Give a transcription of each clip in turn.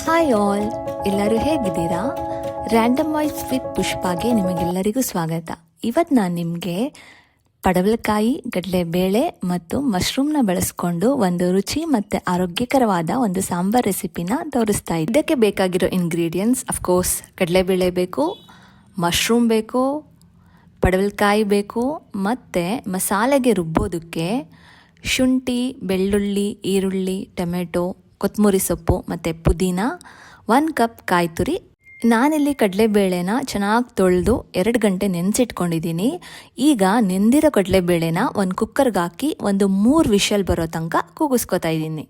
Hi all, ಎಲ್ಲರೂ ಹೇಗಿದ್ದೀರಾ? Random voice with ಪುಷ್ಪಾಗೆ ನಿಮಗೆಲ್ಲರಿಗೂ ಸ್ವಾಗತ. ಇವತ್ತು ನಾನು ನಿಮಗೆ ಪಡವಲಕಾಯಿ, ಕಡಲೆಬೇಳೆ ಮತ್ತು ಮಶ್ರೂಮ್ನ ಬಳಸ್ಕೊಂಡು ಒಂದು ರುಚಿ ಮತ್ತು ಆರೋಗ್ಯಕರವಾದ ಒಂದು ಸಾಂಬಾರ್ ರೆಸಿಪಿನ ತೋರಿಸ್ತಾ ಇದ್ದೆ. ಇದಕ್ಕೆ ಬೇಕಾಗಿರೋ ಇಂಗ್ರೀಡಿಯೆಂಟ್ಸ್ ಅಫ್ಕೋರ್ಸ್ ಕಡಲೆಬೇಳೆ ಬೇಕು, ಮಶ್ರೂಮ್ ಬೇಕು, ಪಡವಲಕಾಯಿ ಬೇಕು, ಮತ್ತು ಮಸಾಲೆಗೆ ರುಬ್ಬೋದಕ್ಕೆ ಶುಂಠಿ, ಬೆಳ್ಳುಳ್ಳಿ, ಈರುಳ್ಳಿ, ಟೊಮೆಟೊ, ಕೊತ್ತಂಬರಿ ಸೊಪ್ಪು ಮತ್ತು ಪುದೀನ, 1 ಕಪ್ ಕಾಯಿ ತುರಿ. ನಾನಿಲ್ಲಿ ಕಡಲೆಬೇಳೆನ ಚೆನ್ನಾಗಿ ತೊಳೆದು 2 ಗಂಟೆ ನೆನೆಸಿಟ್ಕೊಂಡಿದ್ದೀನಿ. ಈಗ ನೆಂದಿರೋ ಕಡಲೆಬೇಳೆನ ಒಂದು ಕುಕ್ಕರ್ಗೆ ಹಾಕಿ ಒಂದು 3 ವಿಷಲ್ ಬರೋ ತನಕ ಕೂಗಿಸ್ಕೊತಾ ಇದ್ದೀನಿ.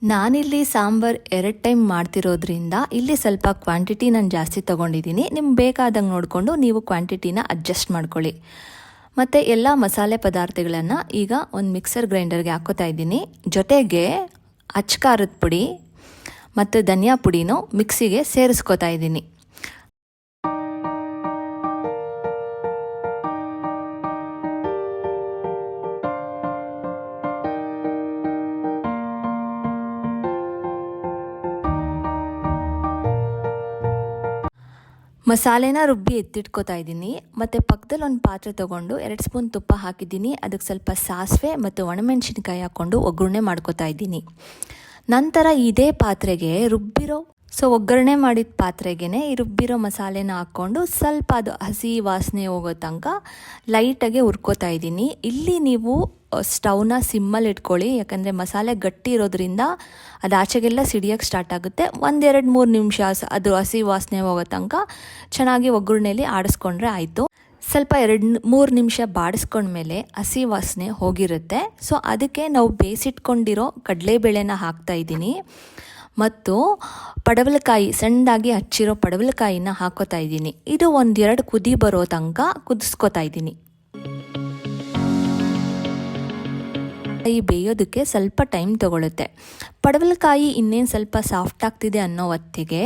ನಾನಿಲ್ಲಿ ಸಾಂಬಾರು 2 ಟೈಮ್ ಮಾಡ್ತಿರೋದ್ರಿಂದ ಇಲ್ಲಿ ಸ್ವಲ್ಪ ಕ್ವಾಂಟಿಟಿ ನಾನು ಜಾಸ್ತಿ ತೊಗೊಂಡಿದ್ದೀನಿ. ನಿಮ್ಗೆ ಬೇಕಾದಂಗೆ ನೋಡಿಕೊಂಡು ನೀವು ಕ್ವಾಂಟಿಟಿನ ಅಡ್ಜಸ್ಟ್ ಮಾಡ್ಕೊಳ್ಳಿ. ಮತ್ತು ಎಲ್ಲ ಮಸಾಲೆ ಪದಾರ್ಥಗಳನ್ನು ಈಗ ಒಂದು ಮಿಕ್ಸರ್ ಗ್ರೈಂಡರ್ಗೆ ಹಾಕೋತಾ ಇದ್ದೀನಿ. ಜೊತೆಗೆ ಅಚ್ಕಾರದ ಪುಡಿ ಮತ್ತು ಧನಿಯಾ ಪುಡಿನೂ ಮಿಕ್ಸಿಗೆ ಸೇರಿಸ್ಕೋತಾ ಇದ್ದೀನಿ. ಮಸಾಲೆನ ರುಬ್ಬಿ ಎತ್ತಿಟ್ಕೋತಾ ಇದ್ದೀನಿ. ಮತ್ತು ಪಕ್ಕದಲ್ಲಿ ಒಂದು ಪಾತ್ರೆ ತೊಗೊಂಡು 2 ಸ್ಪೂನ್ ತುಪ್ಪ ಹಾಕಿದ್ದೀನಿ. ಅದಕ್ಕೆ ಸ್ವಲ್ಪ ಸಾಸಿವೆ ಮತ್ತು ಒಣಮೆಣಸಿನ್ಕಾಯಿ ಹಾಕ್ಕೊಂಡು ಒಗ್ಗರಣೆ ಮಾಡ್ಕೋತಾ ಇದ್ದೀನಿ. ನಂತರ ಇದೇ ಪಾತ್ರೆಗೆ ಒಗ್ಗರಣೆ ಮಾಡಿದ ಪಾತ್ರೆಗೆ ಈ ರುಬ್ಬಿರೋ ಮಸಾಲೆನ ಹಾಕ್ಕೊಂಡು ಸ್ವಲ್ಪ ಅದು ಹಸಿ ವಾಸನೆ ಹೋಗೋ ತನಕ ಲೈಟಾಗೆ ಹುರ್ಕೋತಾ ಇದ್ದೀನಿ. ಇಲ್ಲಿ ನೀವು ಸ್ಟವ್ನ ಸಿಮ್ಮಲ್ಲಿ ಇಟ್ಕೊಳ್ಳಿ, ಯಾಕಂದರೆ ಮಸಾಲೆ ಗಟ್ಟಿ ಇರೋದ್ರಿಂದ ಅದು ಆಚೆಗೆಲ್ಲ ಸಿಡಿಯೋಕ್ಕೆ ಸ್ಟಾರ್ಟ್ ಆಗುತ್ತೆ. 1-2-3 ನಿಮಿಷ ಅದು ಹಸಿ ವಾಸನೆ ಹೋಗೋ ತನಕ ಚೆನ್ನಾಗಿ ಒಗ್ಗರಣೆಯಲ್ಲಿ ಆಡಿಸ್ಕೊಂಡ್ರೆ ಆಯಿತು. ಸ್ವಲ್ಪ 2-3 ನಿಮಿಷ ಬಾಡಿಸ್ಕೊಂಡ್ಮೇಲೆ ಹಸಿ ವಾಸನೆ ಹೋಗಿರುತ್ತೆ. ಸೊ ಅದಕ್ಕೆ ನಾವು ಬೇಯಿಸಿಟ್ಕೊಂಡಿರೋ ಕಡಲೆಬೇಳೆನ ಹಾಕ್ತಾಯಿದ್ದೀನಿ ಮತ್ತು ಪಡವಲಕಾಯಿ ಸಣ್ಣದಾಗಿ ಹಚ್ಚಿರೋ ಪಡವಲಕಾಯಿನ ಹಾಕೋತಾ ಇದ್ದೀನಿ. ಇದು 1-2 ಕುದಿ ಬರೋ ತನಕ ಕುದಿಸ್ಕೋತಾ ಇದ್ದೀನಿ. ಈ ಬೇಯೋದಕ್ಕೆ ಸ್ವಲ್ಪ ಟೈಮ್ ತೊಗೊಳುತ್ತೆ. ಪಡವಲಕಾಯಿ ಇನ್ನೇನು ಸ್ವಲ್ಪ ಸಾಫ್ಟ್ ಆಗ್ತಿದೆ ಅನ್ನೋ ಹೊತ್ತಿಗೆ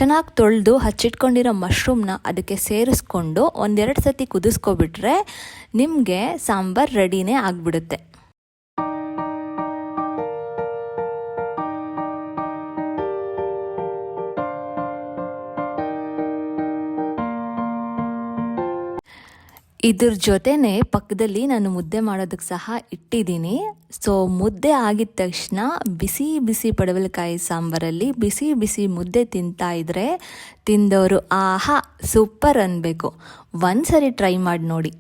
ಚೆನ್ನಾಗಿ ತೊಳೆದು ಹಚ್ಚಿಟ್ಕೊಂಡಿರೋ ಮಶ್ರೂಮ್ನ ಅದಕ್ಕೆ ಸೇರಿಸ್ಕೊಂಡು 1-2 ಸತಿ ಕುದಿಸ್ಕೊಬಿಟ್ರೆ ನಿಮಗೆ ಸಾಂಬಾರು ರೆಡಿನೇ ಆಗಿಬಿಡುತ್ತೆ. ಇದ್ರ ಜೊತೆನೇ ಪಕ್ಕದಲ್ಲಿ ನಾನು ಮುದ್ದೆ ಮಾಡೋದಕ್ಕೆ ಸಹ ಇಟ್ಟಿದ್ದೀನಿ. ಸೊ ಮುದ್ದೆ ಆಗಿದ ತಕ್ಷಣ ಬಿಸಿ ಬಿಸಿ ಪಡವಲಕಾಯಿ ಸಾಂಬಾರಲ್ಲಿ ಬಿಸಿ ಬಿಸಿ ಮುದ್ದೆ ತಿಂತಾ ಇದ್ರೆ ತಿಂದವರು ಆಹಾ ಸೂಪರ್ ಅನ್ನಬೇಕು. ಒಂದ್ಸರಿ ಟ್ರೈ ಮಾಡಿ ನೋಡಿ.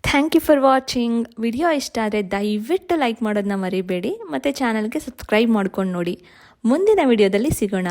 Thank you for watching. Video ಇಷ್ಟ ಆದರೆ ದಯವಿಟ್ಟು ಲೈಕ್ ಮಾಡೋದನ್ನ ಮರಿಬೇಡಿ ಮತ್ತು ಚಾನಲ್ಗೆ ಸಬ್ಸ್ಕ್ರೈಬ್ ಮಾಡ್ಕೊಂಡು ನೋಡಿ. ಮುಂದಿನ ವಿಡಿಯೋದಲ್ಲಿ ಸಿಗೋಣ.